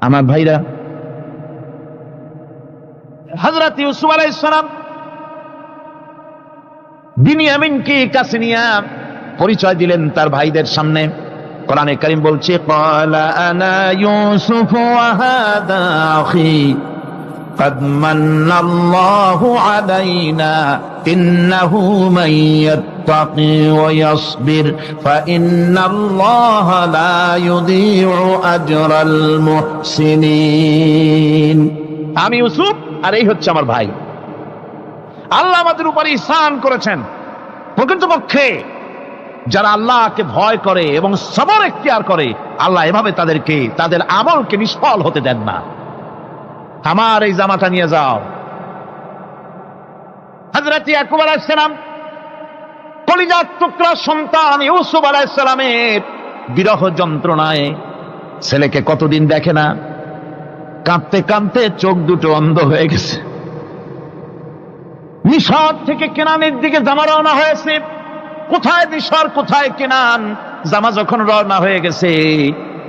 আমার ভাইরা, হযরত ইউসুফ আলাইহিস সালাম বিনিয়ামিনকে কাছে নিয়ে পরিচয় দিলেন তার ভাইদের সামনে। কোরআনে কারীম বলছে, ক্বালা আনা ইউসুফ ওয়া হাদা আখি قد من الله علينا إنه من يتقي ويصبر فإن الله لا يضيع أجر المحسنين। আমি ইউসুফ আর এই হচ্ছে আমার ভাই। আল্লাহ আমাদের উপর ইহসান করেছেন। প্রকৃতপক্ষে যারা আল্লাহকে ভয় করে এবং সবর এখতিয়ার করে, আল্লাহ এভাবে তাদেরকে তাদের আমলকে নিষ্ফল হতে দেন না। আমার এই জামাটা নিয়ে যাও। হযরত ইয়াকুব আলাইহিস সালাম কলিজার টুকরা সন্তান ইউসুফ আলাইহিস সালামের বিরহ যন্ত্রণায় ছেলেকে কতদিন দেখে না, কাঁদতে কাঁদতে চোখ দুটো অন্ধ হয়ে গেছে। মিশর থেকে কেনানের দিকে জামা রওনা হয়েছে। কোথায় মিশর, কোথায় কেনান? জামা যখন রওনা হয়ে গেছে,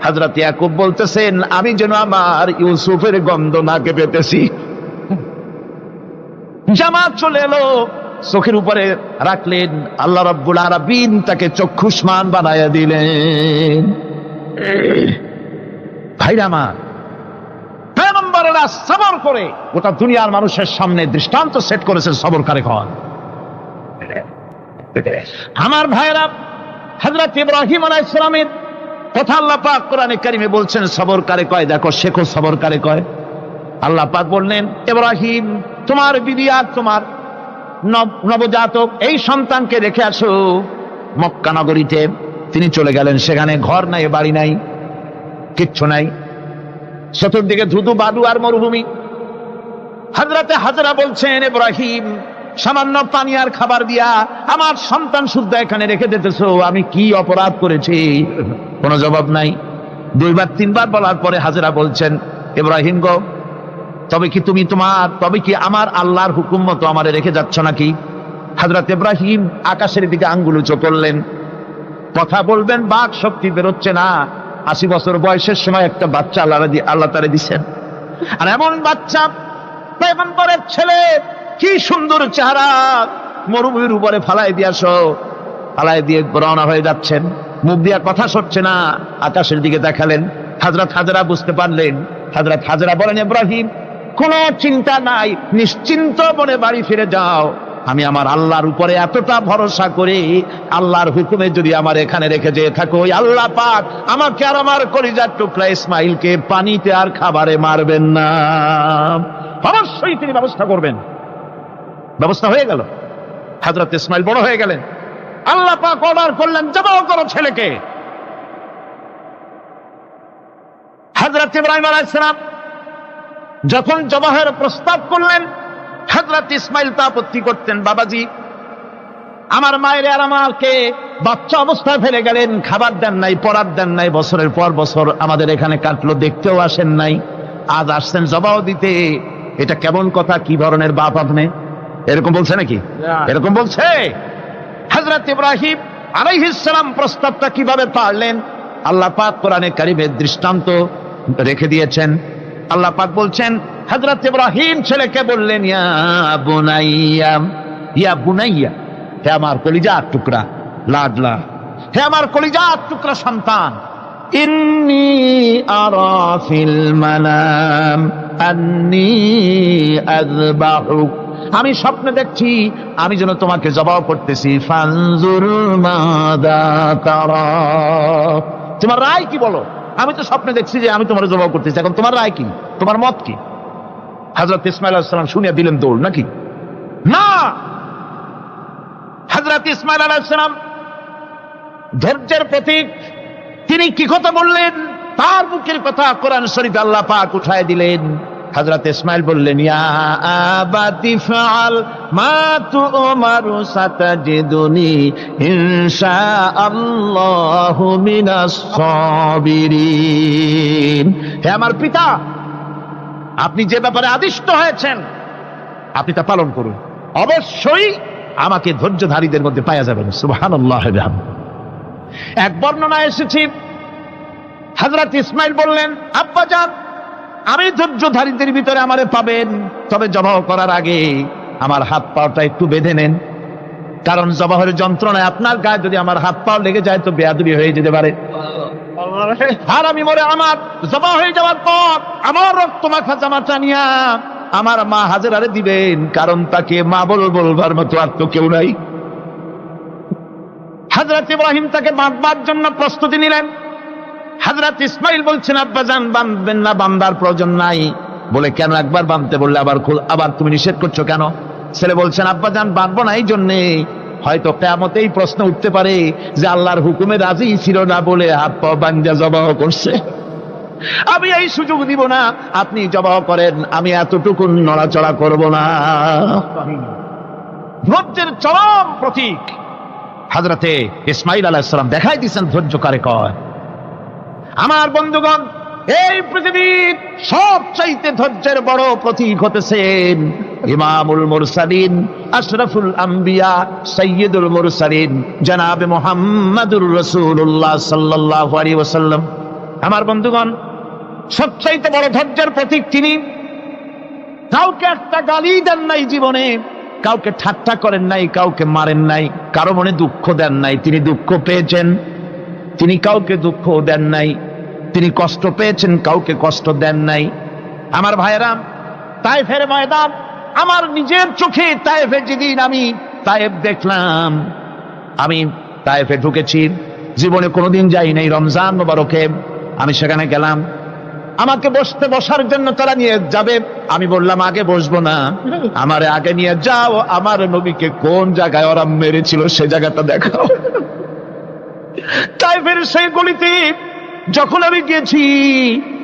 হযরত ইয়াকুব বলতেছেন, আমি যেন আমার ইউসুফের গন্ধ নাকে পেতেছি। জামা চলে এলো, চোখের উপরে রাখলেন, আল্লাহ রাব্বুল আলামিন তাকে চক্ষুষ্মান বানায়া দিলেন। ভাইরা আমার, পয়গম্বরেরা সবর করে গোটা দুনিয়ার মানুষের সামনে দৃষ্টান্ত সেট করেছেন সবরকারী হন। আমার ভাইরা, হযরত ইব্রাহিম আলাইহিস সালামের কথা আল্লাহ পাক কোরআনে কারিমে বলছেন সবর কারে কয়, দেখো শেখো সবর কারে কয়। আল্লাহ পাক বললেন, ইব্রাহিম তোমার বিবি আর তোমার নবজাতক এই সন্তানকে রেখে আসো মক্কা নগরীতে। তিনি চলে গেলেন। সেখানে ঘর নাই, বাড়ি নাই, কিচ্ছু নাই, চতুর্দিকে ধুধু বালু আর মরুভূমি। হযরতে হাজরা বলছেন, ইব্রাহিম সামান্য পানি আর খাবার দিয়া আমার সন্তান শুদ্ধ এখানে রেখে দিতেছো, আমি কি অপরাধ করেছি? কোনো জবাব নাই। দুইবার তিনবার বলার পরে হাজরা বলছেন, ইব্রাহিম গো, তবে কি আমার আল্লাহর হুকুম মতো আমারে রেখে যাচ্ছ নাকি? হযরত ইব্রাহিম আকাশের দিকে আঙ্গুল উঁচু করলেন। কথা বলবেন, বাক শক্তি বেরোচ্ছে না। 80 বছর বয়সের সময় একটা বাচ্চা আল্লাহ তারে দিচ্ছেন। আর এমন বাচ্চা, পয়গম্বরের ছেলে, কি সুন্দর চেহারা, মরুভূমির উপরে ফালাই দিয়ে রওনা হয়ে যাচ্ছেন। মুখ দিয়ে কথা সরছে না, আকাশের দিকে দেখালেন। হযরত হাজরা বুঝতে পারলেন। হযরত হাজরা বলেন, ইব্রাহিম কোনো চিন্তা নাই, নিশ্চিন্ত মনে বাড়ি ফিরে যাও। আমি আমার আল্লাহর উপরে এতটা ভরসা করি, আল্লাহর হুকুমে যদি আমার এখানে রেখে যেয়ে থাকো, আল্লাহ পাক আমাকে আর আমার কলিজার টুকরা ইসমাইলকে পানিতে আর খাবারে মারবেন না, অবশ্যই তিনি ব্যবস্থা করবেন। ব্যবস্থা হয়ে গেল। হযরত ইসমাইল বড় হয়ে গেলেন। আল্লাহ পাক অর্ডার করলেন, জবাহ করো ছেলেকে। হযরত ইব্রাহিম আলাইহিস সালাম যখন জবাহের প্রস্তাব করলেন, হযরত ইসমাইল তা আপত্তি করতেন, বাবাজি আমার মায়ের আর আমাকে বাচ্চা অবস্থায় ফেলে গেলেন, খাবার দেন নাই, পরার দেন নাই, বছরের পর বছর আমাদের এখানে কাটলো, দেখতেও আসেন নাই, আজ আসছেন জবাহ দিতে। এটা কেমন কথা? কি ধরনের বাপ আপনি? এরকম বলছে নাকি? এরকম বলছে। হযরত ইব্রাহিম আলাইহিস সালাম প্রস্তাবটা কিভাবে পারলেন? আল্লাহ পাক কোরআনে কারিমে দৃষ্টান্ত রেখে দিয়েছেন। আল্লাহ পাক বলছেন, হযরত ইব্রাহিম ছেলেকে বললেন, ইয়া বুনাইয়া, হে আমার কলিজার টুকরা লাডলা, হে আমার কলিজার টুকরা সন্তান, ইন্নী আরা ফিল মানাম আন্নী আযবাহুক, আমি স্বপ্নে দেখছি আমি যেন তোমাকে জবাহ করতেছি। ফানজুর মাযা তারা, তোমার রায় কি বলো? আমি তো স্বপ্নে দেখছি যে আমি তোমার জবাহ করতেছি, এখন তোমার রায় কি, তোমার মত কি? হযরত ইসমাঈল আলাইহিস সালাম শুনিয়া দিলেন দৌড়, নাকি না? হযরত ইসমাঈল আলাইহিস সালাম ধৈর্যের প্রতীক, তিনি কি কথা বললেন? তার মুখের কথা কোরআন শরীফে আল্লাহ পাক উঠায় দিলেন। হযরত ইসমাঈল বললেন, ইয়া আবাতি ফাআল মা তুমারু সাতাজিদুনি ইনশাআল্লাহু মিনাস সাবিরিন, হে আমার পিতা, আপনি যে ব্যাপারে আদিষ্ট হয়েছেন আপনি তা পালন করুন, অবশ্যই আমাকে ধৈর্যধারীদের মধ্যে পাওয়া যাবেন। সুবহানাল্লাহ। এক বর্ণনা এসেছে, হযরত ইসমাঈল বললেন, আব্বাজান আমি ধৈর্যধারীদের ভিতরে আমারে পাবেন, তবে জবাহ করার আগে আমার হাত পাটা একটু বেঁধে নেন, কারণ জবাহের যন্ত্রণায় আপনার গায়ে যদি আমার হাত পা লেগে যায় তো বেয়াদবি হয়ে যেতে পারে। আর আমি মরে আমার জবাহ হয়ে যাওয়ার পর আমার রক্ত মাখা জামাটা নিয়া আমার মা হাজেরারে দিবেন, কারণ তাকে মা বলবার মতো আর তো কেউ নাই। হযরত ইব্রাহিম তাকে বাঁধবার জন্য প্রস্তুতি নিলেন। হযরত ইসমাইল বলছেন, আব্বাজান বাঁধবেন না, বাঁধার প্রয়োজন নাই। বলে কেন? একবার বাঁধতে বললে আবার তুমি নিষেধ করছো কেন? ছেলে বলছেন, আব্বাজান বাঁধবো না এই জন্যে, হয়তো কিয়ামতে এই প্রশ্ন উঠতে পারে যে আল্লাহর হুকুমে রাজি ছিল না বলে হাত পা বাঁধা জবাহ করছে। আমি এই সুযোগ দিব না, আপনি জবাহ করেন, আমি এতটুকু নড়াচড়া করব না। ধৈর্যের চরম প্রতীক হযরতে ইসমাইল আলাইহিস সালাম দেখাই দিয়েছেন ধৈর্য কারে কয়। আমার বন্ধুগণ, এই পৃথিবীর সবচাইতে ধৈর্যের বড় প্রতীক হতেছেন ইমামুল মুরসালিন, আশরাফুল আম্বিয়া, সাইয়্যিদুল মুরসালিন জনাবে মুহাম্মাদুর রাসূলুল্লাহ সাল্লাল্লাহু আলাইহি ওয়াসাল্লাম। আমার বন্ধুগণ, সবচাইতে বড় ধৈর্যের প্রতীক তিনি। কাউকে একটা গালি দেন নাই জীবনে, কাউকে ঠাট্টা করেন নাই, কাউকে মারেন নাই, কারো মনে দুঃখ দেন নাই। তিনি দুঃখ পেয়েছেন, তিনি কাউকে দুঃখ দেন নাই। তিনি কষ্ট পেয়েছেন, কাউকে কষ্ট দেন নাই। আমার ভাইয়েরা, তায়েফের ময়দান, আমার নিজের চোখে তায়েফে যেদিন আমি তায়েফ দেখলাম, আমি তায়েফে ঢুকেছি, জীবনে কোনোদিন যাই নাই। রমজান মোবারকে আমি সেখানে গেলাম, আমাকে বসার জন্য তারা নিয়ে যাবে। আমি বললাম আগে বসবো না, আমারে আগে নিয়ে যাও, আমার নবীকে কোন জায়গায় ওরা মেরেছিল সে জায়গাটা দেখাও। তায়েফের সেই গলিতে যখন আমি গেছি,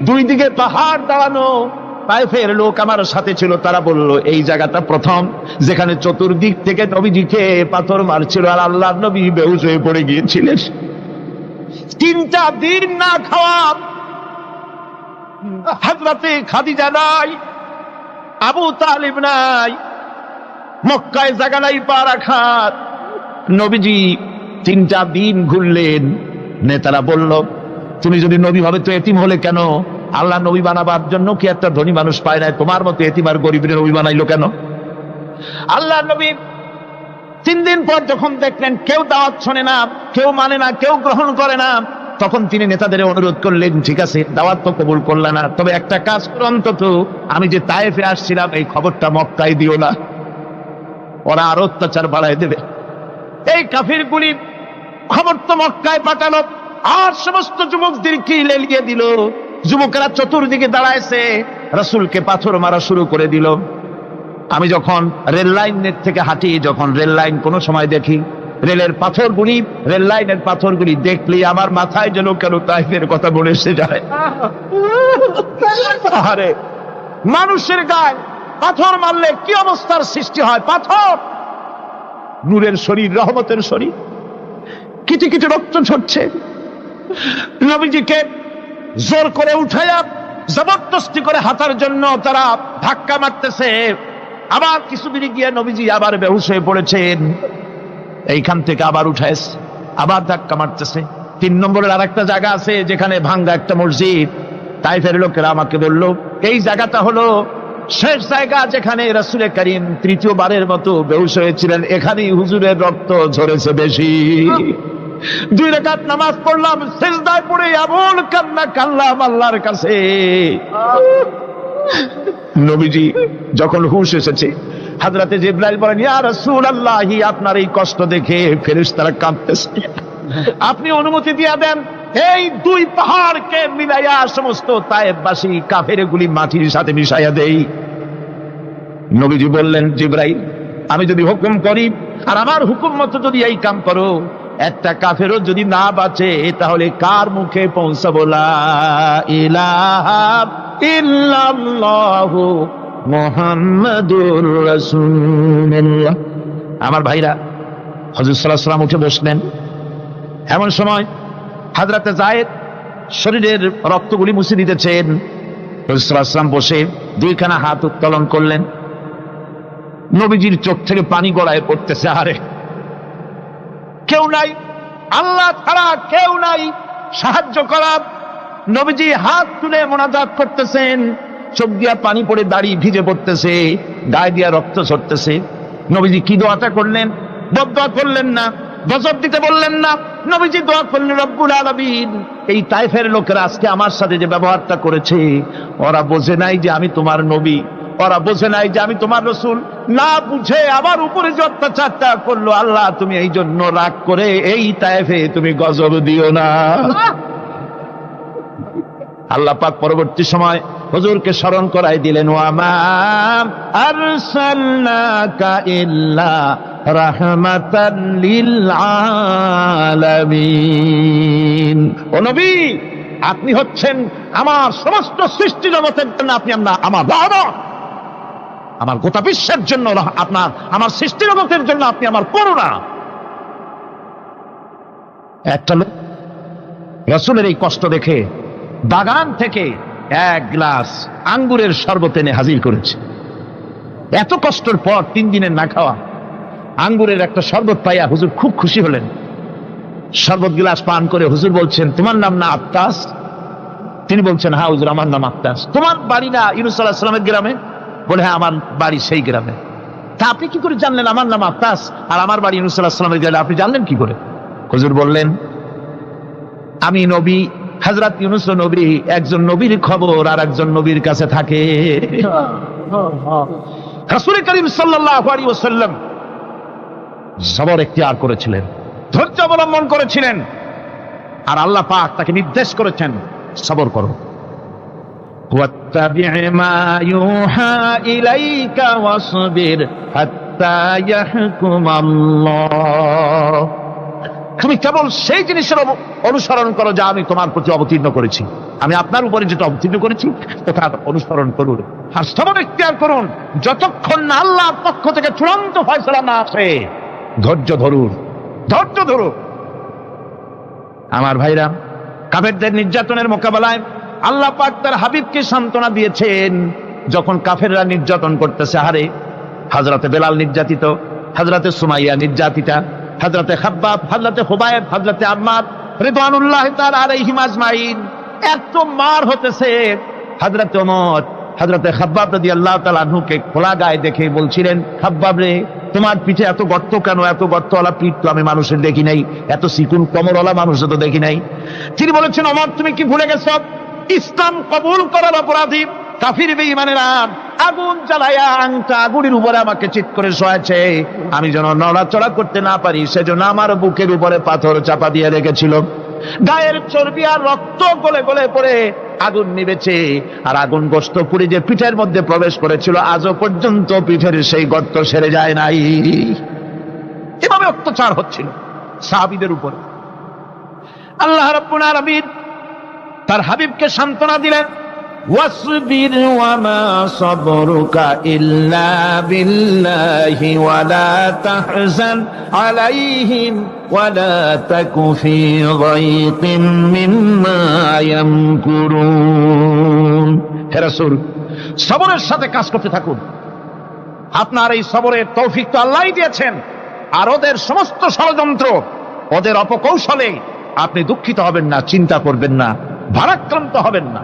দুই দিকে পাহাড় দাঁড়ানো, তায়েফের লোক আমার সাথে ছিল, তারা বলল এই জায়গাটা প্রথম যেখানে চতুর্দিক থেকে নবীজিকে পাথর মারছিল আর আল্লাহর নবী বেহুশ হয়ে পড়ে গিয়েছিলেন। 3টা দিন না খাওয়া, হযরতে খাদিজা নাই, আবু তালিব নাই, মক্কায় জায়গা নাই পা রাখার। নবীজি 3টা দিন ঘুরলেন। নেতারা বলল, তুমি যদি নবী ভাবে তো এতিম হলে কেন? আল্লাহ নবী বানাবার জন্য কি একটা ধনী মানুষ পায় নাই? তোমার মতো এতিম আর গরিবের নবী বানাইলো কেন? আল্লাহ নবী 3 দিন পর যখন দেখলেন কেউ দাওয়াত শোনে না, কেউ মানে না, কেউ গ্রহণ করে না, তখন তিনি নেতাদের অনুরোধ করলেন, ঠিক আছে দাওয়াত তো কবুল করলে না, তবে একটা কাজ করো, অন্তত আমি যে তায়েফে আসছিলাম এই খবরটা মক্কায় দিও না, ওরা আরো অত্যাচার বাড়ায় দেবে। এই কাফিরগুলি খবর তো মক্কায় পাঠালো, আর সমস্ত যুবকদেরকে লেলিয়ে দিল। যুবকেরা চতুর্দিকে দাঁড়াইছে, রাসূলকে পাথর মারা শুরু করে দিল। আমি যখন রেল লাইনের থেকে হাঁটি, যখন রেল লাইন কোনো সময় দেখি, রেলের পাথরগুলি, রেল লাইনের পাথরগুলি দেখলে আমার মাথায় যেন কেন তায়েফের কথা বলে এসে যায়। আরে মানুষের গায়ে পাথর মারলে কি অবস্থার সৃষ্টি হয়? পাথর নূরের শরীর, রহমতের শরীর, কিটি কিটি রক্ত ঝরছে। নবীজিকে জোর করে উঠাইয়া জবরদস্তি করে হাঁটার জন্য তারা ধাক্কা মারতেছে। আবার কিছু দূরে গিয়ে নবীজি আবার বেহুশ হয়ে পড়েছেন। এইখান থেকে আবার উঠাইছে, আবার ধাক্কা মারতেছে। 3 নম্বরের আরেকটা জায়গা আছে যেখানে ভাঙ্গা একটা মসজিদ। তায়েফের লোকেরা আমাকে বলল, এই জায়গাটা হলো শেষ জায়গা যেখানে রাসূল করিম 3য়বারের মতো বেহুশ হয়েছিলেন, এখানেই হুজুরের রক্ত ঝরেছে বেশি। 2 রাকাত নামাজ পড়লাম, সিজদায় পড়ে এমন কান্না কাঁদলাম আল্লাহর কাছে। নবীজি যখন হুঁশ এসেছে, হযরতে জিবরাইল বলেন, ইয়া রাসূলুল্লাহ, আপনার এই কষ্ট দেখে ফেরেশতারা কাঁদতেছে, আপনি অনুমতি দিয়ে দেন এই 2 পাহাড়কে মিলাইয়া সমস্ত তায়েফবাসী কাফেরগুলি মাটির সাথে মিশাইয়া দেই। নবীজি বললেন, জিবরাইল, আমি যদি হুকুম করি আর আমার হুকুম মতো যদি এই কাম করো, একটা কাফেরও যদি না বাঁচে তাহলে কার মুখে পৌঁছাবো লা ইলাহা ইল্লাল্লাহু মুহাম্মাদুর রাসূলুল্লাহ। আমার ভাইরা, হুজুর সাল্লাল্লাহু আলাইহি ওয়াসাল্লাম উঠে বসলেন। এমন সময় হযরতে যায়েদ শরীরের রক্তগুলি মুছে দিতেছেন। হুজুর সাল্লাল্লাহু আলাইহি ওয়াসাল্লাম বসে 2খানা হাত উত্তোলন করলেন। নবীজির চোখ থেকে পানি গড়ায় পড়তেছে। আরে কেউ নাই, আল্লাহ ছাড়া কেউ নাই সাহায্য করার। নবীজি হাত তুলে মোনাজাত করতেছেন, চোখ দিয়া পানি পড়ে দাড়ি ভিজে পড়তেছে, গায়ে দিয়া রক্ত ঝরতেছে। নবীজি কি দোয়াটা করলেন? বদদোয়া করলেন না, গজব দিতে বললেন না। নবীজি দোয়া করলেন, রব্বুল আলামিন, এই তায়েফের লোকেরা আজকে আমার সাথে যে ব্যবহারটা করেছে, ওরা বোঝে নাই যে আমি তোমার নবী, ওরা বোঝে নাই যে আমি তোমার রাসূল, না বুঝে আমার উপরে যে অত্যাচারটা করলো, আল্লাহ তুমি এই জন্য রাগ করে এই তায়েফে তুমি গজব দিও না। আল্লাহ পাক পরবর্তী সময় হুজুরকে স্মরণ করাই দিলেন, ওয়ামা আরসালনাকা ইল্লা রাহমাতাল লিল আলামিন। ও নবী, আপনি হচ্ছেন আমার সমস্ত সৃষ্টি জগতের জন্য, আপনি আমার রহমত, আমার গোটা বিশ্বের জন্য আপনার, আমার সৃষ্টি জগতের জন্য আপনি আমার করুণা। একটা লোক রাসূলের এই কষ্ট দেখে বাগান থেকে এক গ্লাস আঙ্গুরের শরবত এনে হাজির করেছে। এত কষ্টের পর 3 দিনের না খাওয়া আঙ্গুরের একটা শরবত পাইয়া হুজুর খুব খুশি হলেন। শরবত গ্লাস পান করে হুজুর বলছেন, তোমার নাম না আত্তাস? তিনি বলছেন, হ্যাঁ হুজুর, আমার নাম আত্তাস। তোমার বাড়ি না ইউনূস আলাইহিস সালামের গ্রামে? বলে, হ্যাঁ আমার বাড়ি সেই গ্রামে। তা আপনি কি করে জানলেন আমার নাম আত্তাস আর আমার বাড়ি ইউনূস আলাইহিস সালামের গ্রামে? আপনি জানলেন কি করে? হুজুর বললেন, আমি নবী, হযরত ইউনূস নবী, একজন নবীর খবর আর একজন নবীর কাছে থাকে। রাসূল করিম সাল্লাল্লাহু আলাইহি ওয়াসাল্লাম সবর ইখতিয়ার করেছিলেন, ধৈর্য অবলম্বন করেছিলেন, আর আল্লাহ পাক তাকে নির্দেশ করেছেন, সবর করো। ওয়াত্তাবি' মা ইউহা ইলাইকা ওয়াসবির হাত্তা ইয়াহকুমাল্লাহ। তুমি কেবল সেই জিনিসের অনুসরণ করো যা আমি তোমার প্রতি অবতীর্ণ করেছি। আমি আপনার উপরে যেটা অবতীর্ণ করেছি ওটা অনুসরণ করুন, আর সবর ইখতিয়ার করুন যতক্ষণ না আল্লাহর পক্ষ থেকে চূড়ান্ত ফয়সালা না আসে। ধৈর্য ধরুন, ধৈর্য ধরুন। আমার ভাইরা, কাফেরদের নির্যাতনের মোকাবেলায় আল্লাহ পাক তার হাবিবকে সান্ত্বনা দিয়েছেন। যখন কাফেররা নির্যাতন করতেছে, হারে হযরতে বেলাল নির্যাতিত, হযরতে সুমাইয়া নির্যাতিতা, হযরতে খাব্বাব, হযরতে খুবাইব, হযরতে আম্মার রিদওয়ানুল্লাহি তাআলা আলাইহিম আজমাইন, এত মার হতেছে। হযরতে ওমর হযরতে খাব্বাব রাদিয়াল্লাহু তাআলা আনহুকে খোলা গায়ে দেখে বলছিলেন, খাব্বাব রে, তোমার পিঠে এত গর্ত কেন? এত গর্তওয়ালা পিঠ তো আমি মানুষের দেখি নাই, এত চিকুন কোমরওয়ালা মানুষও তো দেখি নাই। তিনি বলেছেন, ওমর তুমি কি ভুলে গেছো? ইসলাম কবুল করার অপরাধী কাফির বেঈমানেরা আগুন জ্বালায়া আংটা আগুনের উপরে আমাকে চিৎ করে শোয়াছে, আমি যেন নড়াচড়া করতে না পারি সেজন্য আমার বুকের উপরে পাথর চাপা দিয়ে রেখেছিল। গায়ের চর্বি আর রক্ত গলে গলে পড়ে আগুন নিবেছে, আর আগুন গোশত পুড়ে যে পিঠের মধ্যে প্রবেশ করেছিল আজও পর্যন্ত পিঠের সেই গর্ত সেরে যায় নাই। এভাবে অত্যাচার হচ্ছিল সাহাবীদের উপর। আল্লাহ রাব্বুল আলামিন তার হাবিবকে সান্ত্বনা দিলেন, ওয়াসবির ওয়ামা সাবরুকা ইল্লা বিল্লাহি ওয়ালা তাহজান আলাইহিম ওয়ালা তাকু ফি যায়কিম মিম্মা ইয়ামকুরুন। হে রাসূল, সবরের সাথে কাজ করতে থাকুন। আপনার এই সবরের তৌফিক তো আল্লাহই দিয়েছেন, আর ওদের সমস্ত ষড়যন্ত্র, ওদের অপকৌশলে আপনি দুঃখিত হবেন না, চিন্তা করবেন না, ভারাক্রান্ত হবেন না।